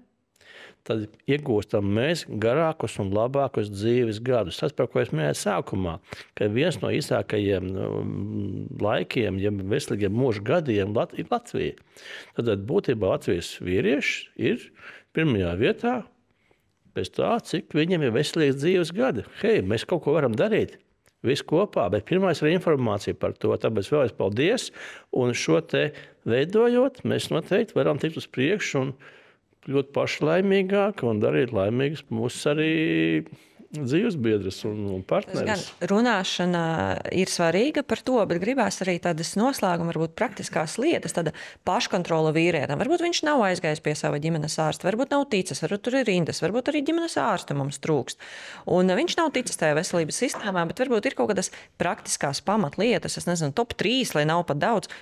[SPEAKER 3] tad iegūstam mēs garākus un labākus dzīves gadus. Tas, par ko es minēju sākumā, ka viens no īsākajiem laikiem, ja veselīgiem mūža gadiem ir Latvija. Tad būtībā Latvijas vīrieši ir pirmajā vietā pēc tā, cik viņiem ir veselīgs dzīves gadi. Hei, mēs kaut ko varam darīt. Viss kopā, bet pirmais ir informācija par to. Tāpēc vēlreiz paldies. Un šo te veidojot, mēs noteikti varam tikt uz priekšu un ļoti pašlaimīgāk un darīt laimīgas mūsu arī dzīvesbiedras un partneris.
[SPEAKER 1] Runāšana ir svarīga par to, bet gribās arī tādas noslēguma, varbūt praktiskās lietas, tāda paškontrola vīrietim. Varbūt viņš nav aizgājis pie sava ģimenes ārsta, varbūt nav ticis, varbūt tur ir rindas, varbūt arī ģimenes ārsta mums trūkst. Un viņš nav ticis tajā veselības sistēmā, bet varbūt ir kaut kādas praktiskās pamatlietas, es nezinu, top 3, lai nav pat daudz,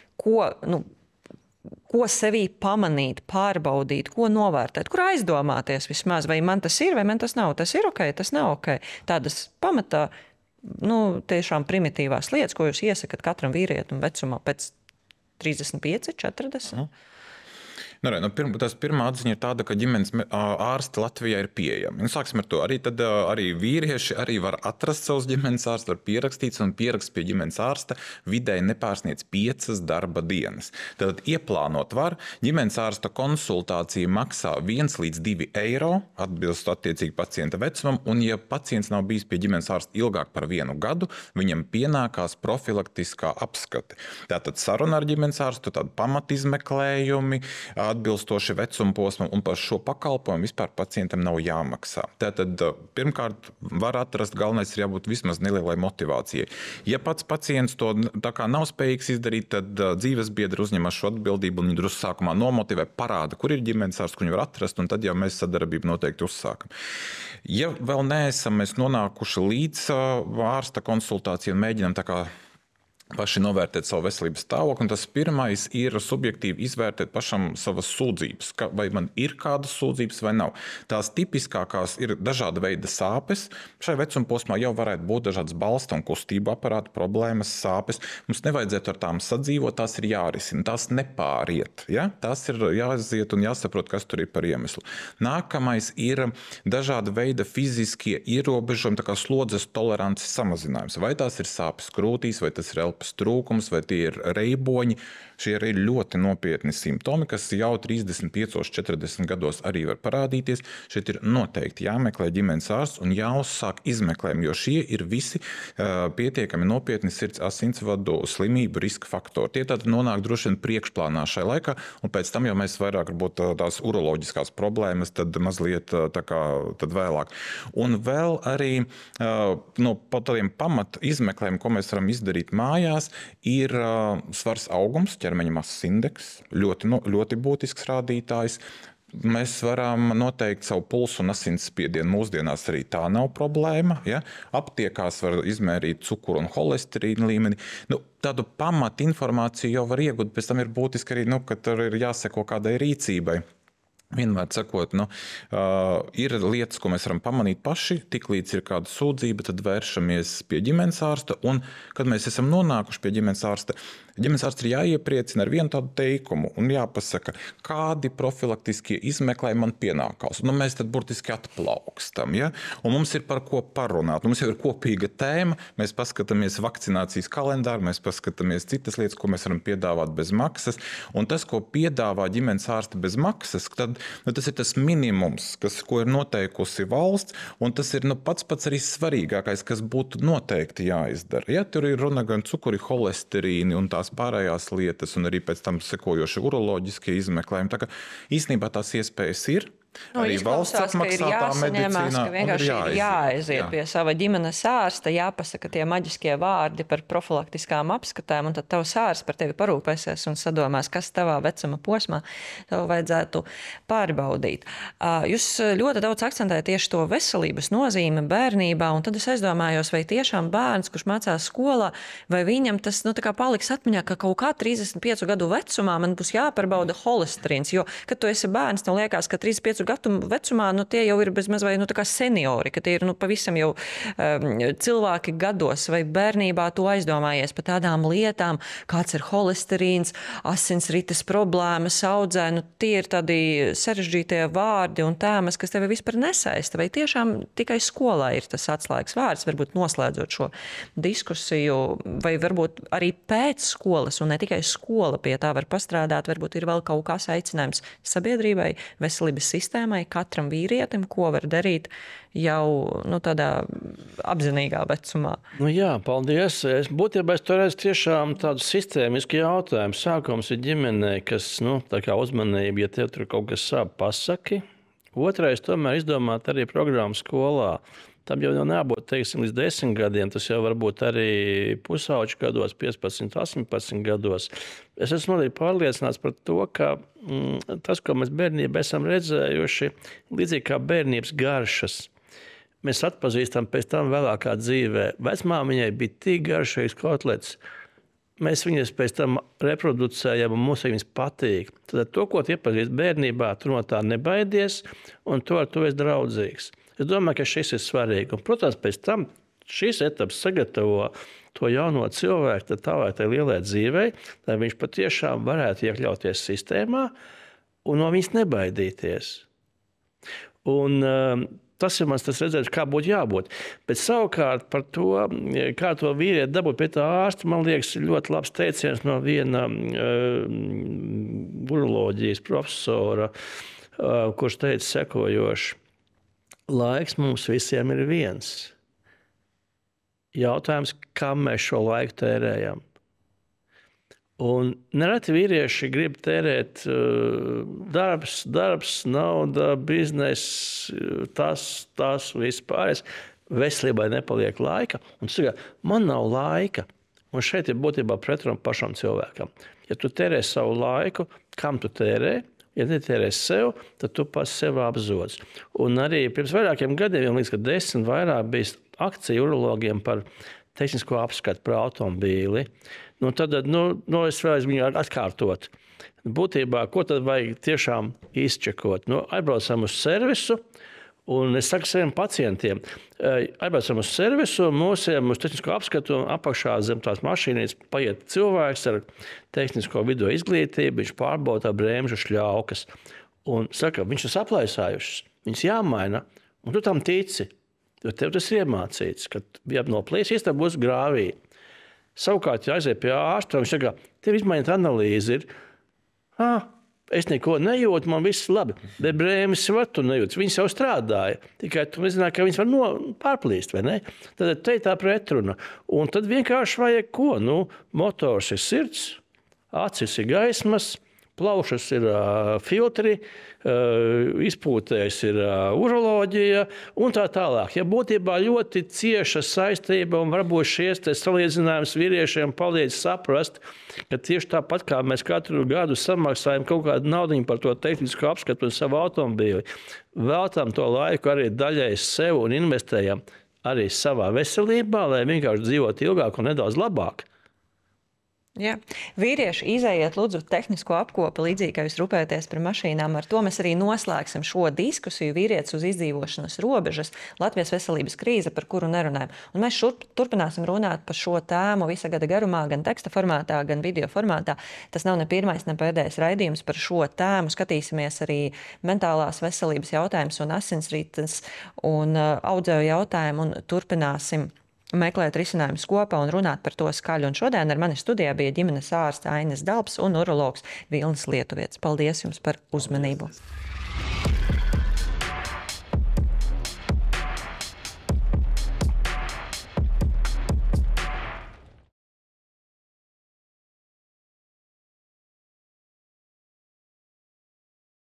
[SPEAKER 1] ko sevī pamanīt, pārbaudīt, ko novērtēt, kur aizdomāties vismaz, vai man tas ir, vai man tas nav. Tas ir ok, tas nav ok. Tādas pamatā, tiešām primitīvās lietas, ko jūs iesakat katram vīrietim vecumā pēc 35, 40.
[SPEAKER 2] Tas pirmā atziņa ir tāda, ka ģimenes ārsti Latvijā ir pieejami. Sāksim ar to. Arī vīrieši arī var atrast savus ģimenes ārstus, var pierakstīt un pierakst pie ģimenes ārsta vidēji nepārsniedz 5 darba dienas. Tad ieplānot var. Ģimenes ārsta konsultācija maksā 1 līdz 2 eiro, atbilst attiecīgi pacienta vecumam, un ja pacients nav bijis pie ģimenes ārsta ilgāk par 1 gadu, viņam pienākās profilaktiskā apskate. Tātad saruna ar ģimenes ārstu, tādi pamatizmeklējumi, atbilstoši vecuma posmam, un par šo pakalpojumu vispār pacientam nav jāmaksā. Tātad pirmkārt var atrast, galvenais ir jābūt vismaz nelielai motivācijai. Ja pats pacients to tā kā nav spējīgs izdarīt, tad dzīvesbiedri uzņemas šo atbildību un drusku sākumā nomotivē, parāda, kur ir ģimenes ārsts, kur viņi var atrast, un tad jau mēs sadarbību noteikti uzsākam. Ja vēl neesam mēs nonākuši līdz ārsta konsultācijai un mēģinam tā kā paši novērtēt savu veselības stāvokli, un tas pirmais ir subjektīvi izvērtēt pašam savas sūdzības, vai man ir kādas sūdzības vai nav. Tās tipiskākās ir dažāda veida sāpes. Šai vecuma posmā jau varētu būt dažādas balsta un kustību aparāta problēmas, sāpes. Mums nevajadzētu ar tām sadzīvot, tās ir jārisina, tās nepāriet. Ja? Tās ir jāaiziet un jāsaprot, kas tur ir par iemeslu. Nākamais ir dažāda veida fiziskie ierobežojumi, tā kā slodzes tolerances samazinājums. Vai tās ir sāpes krūtīs, vai tas ir elpas trūkums, vai tie ir reiboņi. Šie ir ļoti nopietni simptomi, kas jau 35, 40 gados arī var parādīties. Šeit ir noteikti jāmeklē ģimenes ārsts un jāuzsāk izmeklējumi, jo šie ir visi pietiekami nopietni sirds asinsvadu slimību riska faktori. Tie tad nonāk droši vien priekšplānā šai laikā, un pēc tam jau mēs vairāk varbūt tās uroloģiskās problēmas, tad mazliet tad vēlāk. Un vēl arī no tādiem pamat izmeklējumiem, ko mēs varam izdarīt mājās, mājās, ir svars augums, ķermeņa masas indeks, ļoti būtisks rādītājs. Mēs varam noteikt savu pulsu un asinsspiedienu. Mūsdienās arī tā nav problēma. Ja? Aptiekās var izmērīt cukuru un holesterīnu līmeni. Tādu pamatu informāciju jau var iegūt, pēc tam ir būtiski arī, ka tur ir jāseko kādai rīcībai. Vienmēr sakot, ir lietas, ko mēs varam pamanīt paši, tiklīdz ir kāda sūdzība, tad vēršamies pie ģimenes ārsta, un kad mēs esam nonākuši pie ģimenes ārsta ir jāiepriecina ar vienu tādu teikumu un jāpasaka, kādi profilaktiskie izmeklējumi man pienākās. Mēs tad burtiski atplaukstam, ja? Un mums ir par ko parunāt. Mums jau ir kopīga tēma, mēs paskatāmies vakcinācijas kalendāru, mēs paskatāmies citas lietas, ko mēs varam piedāvāt bez maksas, un tas, ko piedāvā ģimenes ārsta bez maksas, tad tas ir tas minimums, ko ir noteikusi valsts, un tas ir pats arī svarīgākais, kas būtu noteikti jāizdara. Ja? Tur ir runa gan cukuri, holesterīni un tās pārējās lietas, un arī pēc tam sekojoši uroloģiskie izmeklējumi. Tā kā īstenībā tās iespējas ir. Arī valsts apmaksātā medicīnā
[SPEAKER 1] ka vienkārši ir jāaiziet pie sava ģimenes ārsta, jāpasaka tie maģiskie vārdi par profilaktiskām apskatēm, un tad tavs ārsts par tevi parūpēsies un sadomās, kas tavā vecuma posmā tev vajadzētu pārbaudīt. Jūs ļoti daudz akcentējat tieši to veselības nozīmi bērnībā, un tad es aizdomājos, vai tiešām bērns, kurš mācās skolā, vai viņam tas tā kā paliks atmiņā, ka kaut kā 35 gadu vecumā man būs jāpārbauda holesterīns, jo, kad tu esi bērns, tev liekas, ka 35 gadu vecumā, tie jau ir bezmaz vai tā kā seniori, ka tie ir pavisam jau cilvēki gados, vai bērnībā tu aizdomājies par tādām lietām, kāds ir holesterīns, asinsrites problēmas audzē, tie ir tādi sarežģītie vārdi un tēmas, kas tevi vispār nesaista, vai tiešām tikai skolā ir tas atslēgas vārds, varbūt noslēdzot šo diskusiju, vai varbūt arī pēc skolas, un ne tikai skola pie tā var pastrādāt, varbūt ir vēl kaut kas aicinājums sabiedrībai, veselības sistēmai, katram vīrietim, ko var darīt jau tādā apzinīgā vecumā.
[SPEAKER 3] Jā, paldies. Būtībā es tur redzu tiešām tādu sistēmisku jautājumu. Sākums ir ģimenē, kas, tā kā uzmanība, ja tev tur kaut kas sāp, pasaki. Otrais, tomēr izdomāt arī programmu skolā. Tam jau nebūt, teiksim, līdz 10 gadiem, tas jau varbūt arī pusauģu gados, 15, 18 gados. Es esmu arī pārliecināts par to, ka tas, ko mēs bērnībā esam redzējuši, līdzīgi kā bērnības garšas, mēs atpazīstam pēc tam vēlākā dzīvē. Vecmāmiņai bija tik garšīgs kotlets, mēs viņas pēc tam reproducējam un mums viņas patīk. Tad to, ko tu iepazīsti bērnībā, tu no tā nebaidies un to ar to esi draudzīgs. Es domāju, ka šis ir svarīgi. Un, protams, pēc tam šis etaps sagatavo to jauno cilvēku tai lielai dzīvei, lai viņš patiešām varētu iekļauties sistēmā un no viņas nebaidīties. Un tas ir mans redzējums, kā būtu jābūt. Bet savukārt par to, kā to vīrieti dabūt pie tā ārsta, man liekas, ļoti labs teiciens no viena uroloģijas profesora, kurš teica sekojoši. Laiks mums visiem ir viens. Jautājums, kam mēs šo laiku tērējam. Un nereti vīrieši grib tērēt darbs, nauda, bizness, tas vispār. Veselībai nepaliek laika. Un tu saka, man nav laika. Un šeit ir būtībā pretruna pašam cilvēkam. Ja tu tērē savu laiku, kam tu tērē? Ja netērēs sev, tad tu pats sev apzods. Un arī pirms vairākiem gadiem, līdz 10 vairāk bija akcija urologiem par tehnisko apskatu par automobīli. Tad es vēlreiz viņu atkārtot. Būtībā, ko tad vajag tiešām izčekot? Aizbraucam uz servisu, un es saku saviem pacientiem, aizbraucam uz servisu, mūsiem uz tehnisko apskatu, un apakšā zem tās mašīnīs paiet cilvēks ar tehnisko video izglītību, viņš pārbauda bremžu šļaukas. Un saka, viņš ir aplaisājušas, viņas jāmaina, un tu tam tici, jo tev tas ir iemācīts, ka ja noplīsīs, tad būs grāvī. Savukārt, ja aiziet pie ārsta, viņš saka, tev izmainīt analīzi ir, es neko nejūtu, man viss labi. Bet brēmis var tu nejūtas. Viņas jau strādāja. Tikai tu nezināji, ka viņas var pārplīst, vai ne? Tad te ir tā pretruna. Un tad vienkārši vajag ko? Motors ir sirds, acis ir gaismas, plaušas ir filtri, izpūtējs ir uroloģija un tā tālāk. Ja būtībā ļoti cieša saistība un varbūt šies salīdzinājums vīriešiem palīdz saprast, ka tieši tāpat kā mēs katru gadu samaksājam kaut kādu naudiņu par to tehnisko apskatu un savu automobīli, veltam to laiku arī daļai sev un investējam arī savā veselībā, lai vienkārši dzīvot ilgāk un nedaudz labāk.
[SPEAKER 1] Jā. Vīrieši, izējiet lūdzu tehnisko apkopi līdzīgi, kā jūs rūpēties par mašīnām. Ar to mēs arī noslēgsim šo diskusiju vīrietis uz izdzīvošanas robežas, Latvijas veselības krīze, par kuru nerunājam. Un mēs turpināsim runāt par šo tēmu visa gada garumā, gan teksta formātā, gan video formātā. Tas nav ne pirmais, ne pēdējais raidījums par šo tēmu. Skatīsimies arī mentālās veselības jautājumus un asinsrites un audzēju jautājumu un turpināsim meklēt risinājumus kopā un runāt par to skaļu. Un šodien ar mani studijā bija ģimenes ārsts Ainis Dalps un urologs Vilnis Lietuvietis. Paldies jums par uzmanību!